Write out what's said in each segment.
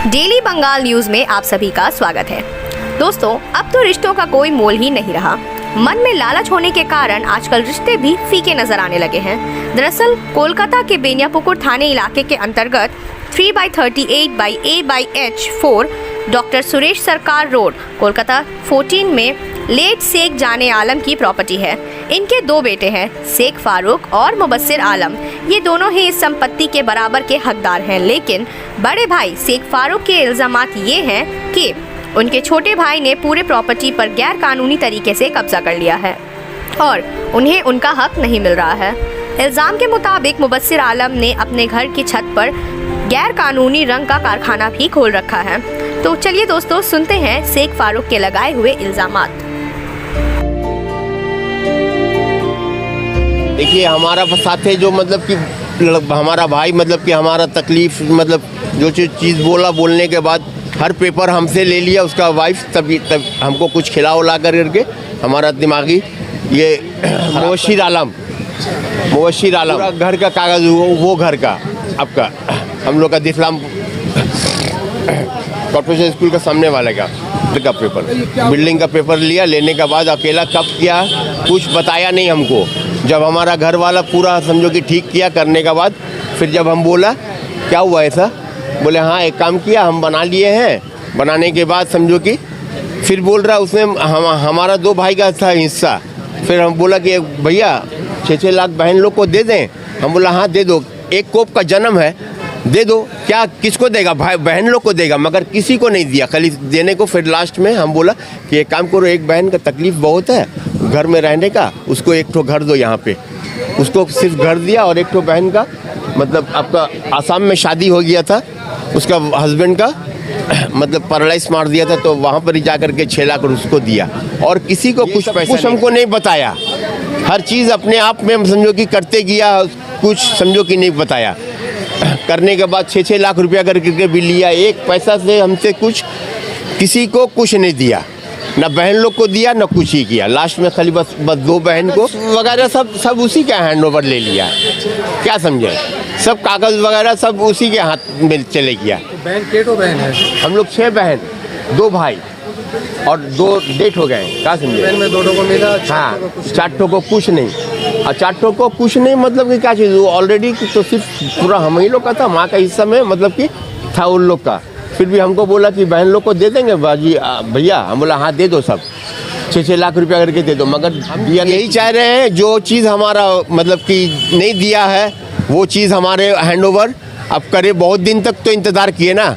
Daily Bengal news में आप सभी का स्वागत है। दोस्तों, अब तो रिश्तों का कोई मोल ही नहीं रहा। मन में लालच होने के कारण आजकल रिश्ते भी फीके नजर आने लगे हैं। दरअसल कोलकाता के बेनियापुकुर थाने इलाके के अंतर्गत 3/38/A/H4 डॉक्टर सुरेश सरकार रोड कोलकाता 14 में लेट शेख जाने आलम की प्रॉपर्टी है। इनके दो बेटे हैं, शेख फारूक और मुबस्सिर आलम। ये दोनों ही इस संपत्ति के बराबर के हकदार हैं, लेकिन बड़े भाई शेख फारूक के इल्जामात ये हैं कि उनके छोटे भाई ने पूरे प्रॉपर्टी पर गैर कानूनी तरीके से कब्जा कर लिया है और उन्हें उनका हक नहीं मिल रहा है। इल्जाम के मुताबिक मुबस्सिर आलम ने अपने घर की छत पर गैर कानूनी रंग का कारखाना भी खोल रखा है। तो चलिए दोस्तों, सुनते हैं शेख फारूक के लगाए हुए इल्जामात। देखिए, हमारा साथ है जो मतलब कि हमारा भाई मतलब कि हमारा तकलीफ मतलब जो चीज़ बोलने के बाद हर पेपर हमसे ले लिया उसका वाइफ, तब हमको कुछ खिला उला करके हमारा दिमागी ये मुबस्सिर आलम पूरा घर का कागज़ वो घर का आपका हम लोग का इस्लाम कॉर्पोरेशन स्कूल का सामने वाले का पेपर बिल्डिंग का पेपर लिया। लेने के बाद अकेला कब किया कुछ बताया नहीं हमको। जब हमारा घर वाला पूरा समझो कि ठीक किया करने के बाद फिर जब हम बोला क्या हुआ ऐसा, बोले हाँ एक काम किया हम बना लिए हैं। बनाने के बाद समझो कि फिर बोल रहा उसमें हमारा दो भाई का था हिस्सा। फिर हम बोला कि भैया 6-6 लाख बहन लोग को दे दें। हम बोला हाँ दे दो, एक कोप का जन्म है दे दो। क्या किसको देगा? भाई बहन लोग को देगा, मगर किसी को नहीं दिया खाली देने को। फिर लास्ट में हम बोला कि एक काम करो, एक बहन का तकलीफ़ बहुत है घर में रहने का, उसको एक ठो घर दो यहाँ पे। उसको सिर्फ घर दिया और एक ठो बहन का मतलब आपका आसाम में शादी हो गया था, उसका हस्बैंड का मतलब पैरालाइज मार दिया था, तो वहाँ पर ही जा कर के 6 लाख उसको दिया। और किसी को कुछ हमको नहीं बताया। हर चीज़ अपने आप में समझो कि करते गया, कुछ समझो कि नहीं बताया। करने के बाद 6-6 लाख रुपया करके भी लिया। एक पैसा से हमसे कुछ किसी को कुछ नहीं दिया, ना बहन लोग को दिया ना कुछ ही किया। लास्ट में खाली बस दो बहन को वगैरह सब उसी का हैंड ओवर ले लिया। क्या समझे, सब कागज़ वगैरह सब उसी के हाथ में चले गया। बहन केटो बहन है हम लोग 6 बहन 2 भाई और 2 डेट हो गए। क्या समझे, बहन में 2 को मिला। हाँ 4 को कुछ नहीं। और 4 को कुछ नहीं मतलब कि क्या चीज़ ऑलरेडी तो सिर्फ पूरा हम ही लोग का था। माँ का हिस्सा में मतलब कि था उन लोग का। फिर भी हमको बोला कि बहन लोग को दे देंगे बाजी भैया। हम बोला हाँ दे दो, सब 6-6 लाख रुपया करके दे दो। मगर दिया यही चाह रहे हैं, जो चीज़ हमारा मतलब कि नहीं दिया है वो चीज़ हमारे हैंड ओवर अब करे। बहुत दिन तक तो इंतज़ार किए ना,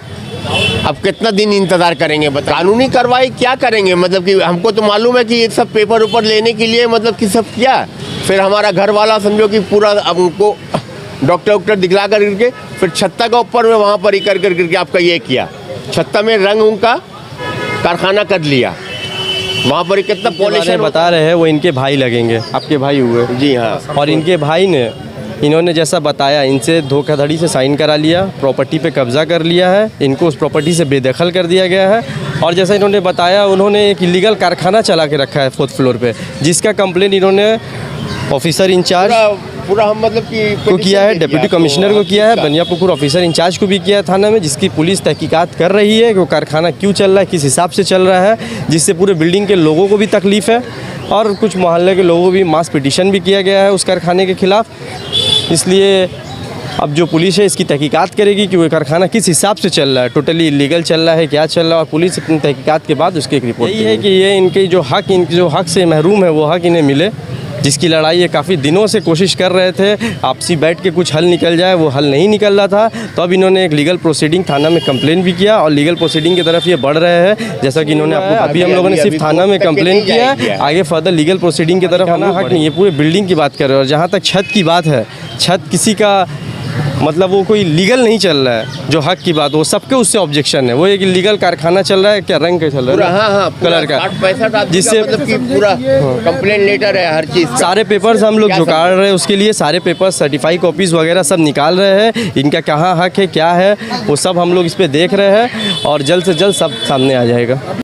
अब कितना दिन इंतज़ार करेंगे बता। कानूनी कार्रवाई क्या करेंगे मतलब कि हमको तो मालूम है कि ये सब पेपर ऊपर लेने के लिए मतलब कि सब किया। फिर हमारा घर वाला समझो कि पूरा अब उनको डॉक्टर दिखला करके फिर छत्ता का ऊपर में वहाँ पर ही करके आपका ये किया। छत्ता में रंग उनका कारखाना कर लिया। वहाँ पर कितना पॉलिशन बता रहे हैं वो इनके भाई लगेंगे, आपके भाई हुए। जी हाँ। और इनके भाई ने इन्होंने जैसा बताया इनसे धोखाधड़ी से साइन करा लिया, प्रॉपर्टी पे कब्जा कर लिया है, इनको उस प्रॉपर्टी से बेदखल कर दिया गया है। और जैसा इन्होंने बताया उन्होंने एक इलीगल कारखाना चला के रखा है 4th फ्लोर पे, जिसका कंप्लेंट इन्होंने ऑफिसर इंचार्ज पूरा हम मतलब कि को किया है, डिप्टी कमिश्नर को किया है, बेनियापुकुर ऑफिसर इंचार्ज को भी किया है थाना में, जिसकी पुलिस तहकीकात कर रही है कि वो कारखाना क्यों चल रहा है, किस हिसाब से चल रहा है, जिससे पूरे बिल्डिंग के लोगों को भी तकलीफ़ है और कुछ मोहल्ले के लोगों को भी मास पिटीशन भी किया गया है उस कारखाने के खिलाफ। इसलिए अब जो पुलिस है इसकी तहकीकात करेगी कि वो कारखाना किस हिसाब से चल रहा है, टोटली इलीगल चल रहा है, क्या चल रहा है। और पुलिस अपनी तहकीकात के बाद उसकी एक रिपोर्ट यही है कि ये इनके जो हक से महरूम है वो हक इन्हें मिले, जिसकी लड़ाई ये काफ़ी दिनों से कोशिश कर रहे थे आपसी बैठ के कुछ हल निकल जाए, वो हल नहीं निकल रहा था। तो अब इन्होंने एक लीगल प्रोसीडिंग थाना में कंप्लेन भी किया और लीगल प्रोसीडिंग की तरफ ये बढ़ रहे हैं। जैसा कि इन्होंने आपको अभी हम लोगों ने सिर्फ थाना में कंप्लेन किया है, आगे फर्दर लीगल प्रोसीडिंग की तरफ आना हक नहीं। ये पूरे बिल्डिंग की बात कर रहे हैं। और जहाँ तक छत की बात है, छत किसी का मतलब वो कोई लीगल नहीं चल रहा है। जो हक की बात वो सबके उससे ऑब्जेक्शन है। वो एक लीगल कारखाना चल रहा है, क्या रंग का चल रहा है, हाँ कलर का, जिससे मतलब कि पूरा कंप्लेंट लेटर है, हर चीज़ सारे पेपर्स हम लोग जुगाड़ रहे हैं उसके लिए। सारे पेपर्स सर्टिफाई कॉपीज़ वगैरह सब निकाल रहे हैं। इनका कहाँ हक है क्या है वो सब हम लोग इस पर देख रहे हैं और जल्द से जल्द सब सामने आ जाएगा।